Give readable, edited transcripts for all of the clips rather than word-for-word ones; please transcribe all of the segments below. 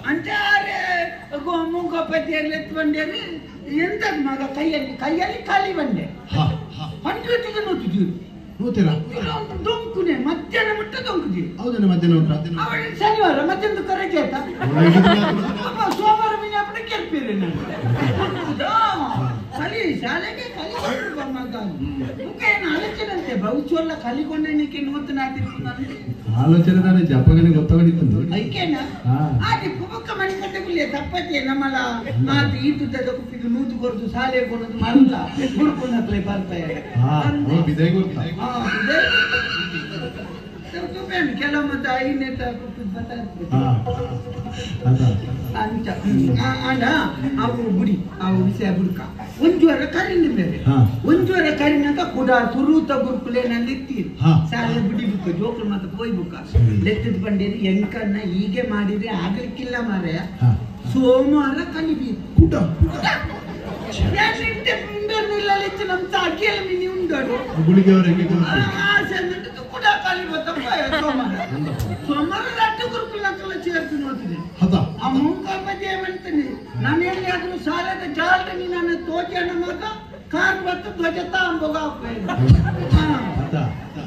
అంటే మూగ పద్యాలు ఎత్తుబండేది ఎంత మగ కయ్యాలి ఖాళీ బండే పండుగ నూతురా దొంకునే మధ్యాహ్నం ಮುಟ್ಟ ದೊಂಕುದಿ ಹೌದಣ್ಣ ಮಧ್ಯಾಹ್ನ ಊಟ ಅವಳ ಶನಿವಾರ ಮಧ್ಯಾಹ್ನ ಕರೆ ಕೇತ ಸೋಮವಾರ ಮೀನು ಅಪ್ಪನ ಕೇಳ್ಪೀರಿ ನಾನು ಕಲಿ ಶಾಲೆಗೆ ಕಲಿಕೊಂಡು ಮಗ ಮುಖೇನು ಆಲೋಚನೆ ಅಂತೆ ಭವಿಷ್ಯವಲ್ಲ ಕಲಿಕೊಂಡೇನಕ್ಕೆ ನೂತನ ಆಗ್ತಿತ್ತು ಆಲೋಚನೆ ತಾನೆ ಜಪಗನೆ ಗೊತ್ತಾಗಡಿತ್ತು ಐಕೇನ ಆದಿ ಪುಬಕ್ಕ ಮನೆ ಕಟ್ಟಗುಲಿಯ ತಪ್ಪತ್ತೆ ನಮ್ಮಲ ಆದಿ ಈತುದ ಕುಪ್ಪಿಗೆ ನೂತು ಕೊರ್ದು ಶಾಲೆ ಕೊಡೋದು ಮಾಡಲ್ಲ ಗುರುಕುಲಕ್ಕೆ ಬರ್ತಾರೆ ಬಿದೈ ಗೊತ್ತಾ ಕೆಲವೊಮ್ಮೆ ಐನೇತ ಕುಪ್ಪಿ ಬರ್ತಾರೆ ಅಣ್ಣ ಅವು ಬುಡಿ ಅವು ವಿಷಯ ಬುಡ್ಕ ಒಂಜುವರ ಕರಿನ ಬೇರೆ ಒಂಜುವರ ಕರಿನಾಗ ಕೂಡ ಸುರೂತ ಗುರುಕುಲೇನಲ್ಲಿ ಇತ್ತೀರಿ ಶಾಲೆ ಬುಡಿ ಬುಕ್ಕ ಜೋಕುಲ್ ಮತ್ತೆ ಪೋಯ್ ಬುಕ್ಕ ಲೆಕ್ಕದ ಬಂಡೇರಿ ಎಂಕನ್ನ ಹೀಗೆ ಮಾಡಿದ್ರೆ ಆಗ್ಲಿಕ್ಕಿಲ್ಲ ಮಾರೆ ಸೋಮವಾರ ಕಲಿಬೇಕು ನಮ್ ಸಾಕಿಯಲ್ಲ ಮಿನಿ ಉಂಡೋಡು ಕೂಡ ಕಲಿ ಸೋಮವಾರ ರಾತ್ರಿ ಗುರುಕುಲಕ್ಕೆಲ್ಲ ಸೇರ್ತು ನೋಡ್ತೀನಿ ಆ ಮುಂಕ ಮಧ್ಯೆ ಏಮಂತೀನಿ ನಾನು ಎಲ್ಲಿಯಾದ್ರೂ ಶಾಲೆಗೆ ಜಾಲ್ರಿ ನಾನು ತೋಚೆ ಮಗ ಕಾರ್ ಬತ್ತು ಧ್ವಜ ತಾಂಬೋಗ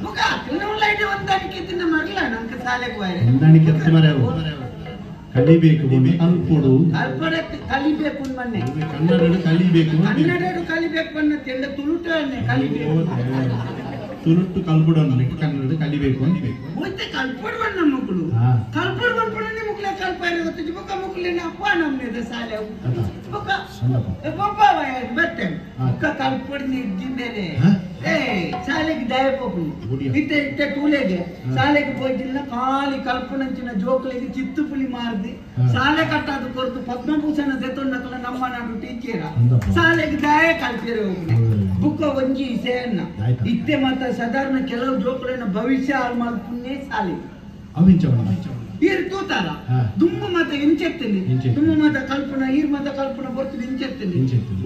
ಮಗ ಲೈಟ್ ಹೊಂದಾಣಿಕೆ ತಿನ್ನ ಮರಲ್ಲ ನಮ್ಗೆ ಶಾಲೆಗೆ ಹೋಯ್ರೆ ಕಲಿಬೇಕು ಅಲ್ಪಡು ಕಲಿಬೇಕು ಮೊನ್ನೆ ಕಲಿಬೇಕು ಕಲಿಬೇಕು ಅನ್ನತ್ತೆ ಎಲ್ಲ ತುಳುಟ ಕಲಿಬೇಕು ತುಳುಟ್ಟು ಕಲ್ಪಡು ಕನ್ನಡ ಕಲಿಬೇಕು ಅನ್ಬೇಕು ಮತ್ತೆ ಕಲ್ಪಡುವ ನಮ್ಮ ಮಕ್ಕಳು ಕಲ್ಪಡುವ ಮಕ್ಕಳ ಕಲ್ಪ ಇರುತ್ತೆ ಬೊಕ್ಕ ಮಕ್ಕಳೇನ ಅಪ್ಪ ನಮ್ನೆ ಶಾಲೆ ಬೊಕ್ಕ ಬರ್ತೇನೆ ಬೊಕ್ಕ ಕಲ್ಪಡ್ ಇದ್ದಿದ್ದೇನೆ ಶಾಲೆಗೆ ದಯ ಪೋಪುಲಿ ಇತ್ತೆ ಟೂಲೆಗೆ ಶಾಲೆಗೆ ಹೋಯ್ತಿಲ್ಲ ಖಾಲಿ ಕಲ್ಪನಂಚಿನ ಜೋಕ್ಲಿಗೆ ಚಿತ್ತು ಪುಲಿ ಮಾರ್ದಿ ಶಾಲೆ ಕಟ್ಟಾದ ಕೊರತು ಪದ್ಮಭೂಷಣ ದೆತ್ತೊಂಡಕಲ ನಮ್ಮ ನಾಡು ಟೀಚರ ಶಾಲೆಗೆ ದಯ ಕಲ್ಪಿರ ಹೋಗ್ಲಿ ಬುಕ್ಕ ಒಂಜಿ ಸೇನ್ನ ಇತ್ತೆ ಮಾತ್ರ ಸಾಧಾರಣ ಕೆಲವು ಜೋಕ್ಲಿನ ಭವಿಷ್ಯ ಹಾಳು ಮಾಡಿ ಪುಣ್ಯ ಶಾಲೆ ಈರ್ ತೂತಾರ ದುಮ್ಮು ಮತ ಇಂಚೆತ್ತೀನಿ ದುಮ್ಮು ಮತ ಕಲ್ಪನಾ ಈರ್ ಮತ ಕಲ್ಪನಾ ಬರ್ತೀನಿ ಇಂಚೆತ್ತೀನಿ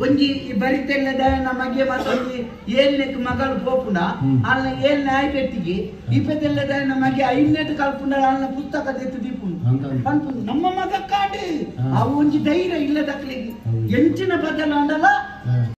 ಒಂಜಿ ಬರಿತೆಲ್ಲದ ನಮಗೆ ಮತ ಒಂಜಿ ಏಳ್ನೆಕ್ ಮಗಳು ಪೋಪುಂಡ ಅಲ್ಲ ಏಳ್ನೆ ಆಯ್ಪೆಟ್ಟಿಗೆ ಇಪ್ಪತ್ತೆಲ್ಲದ ನಮಗೆ ಐದನೇಟ್ ಕಲ್ಪುಂಡ ಅಲ್ಲ ಪುಸ್ತಕ ತೆತ್ತು ದೀಪುಂಡು ನಮ್ಮ ಮಗ ಕಾಡು ಅವು ಒಂಜಿ ಧೈರ್ಯ ಇಲ್ಲದಕ್ಲಿಗೆ ಎಂಚಿನ ಬದಲ ಅಂಡಲ್ಲ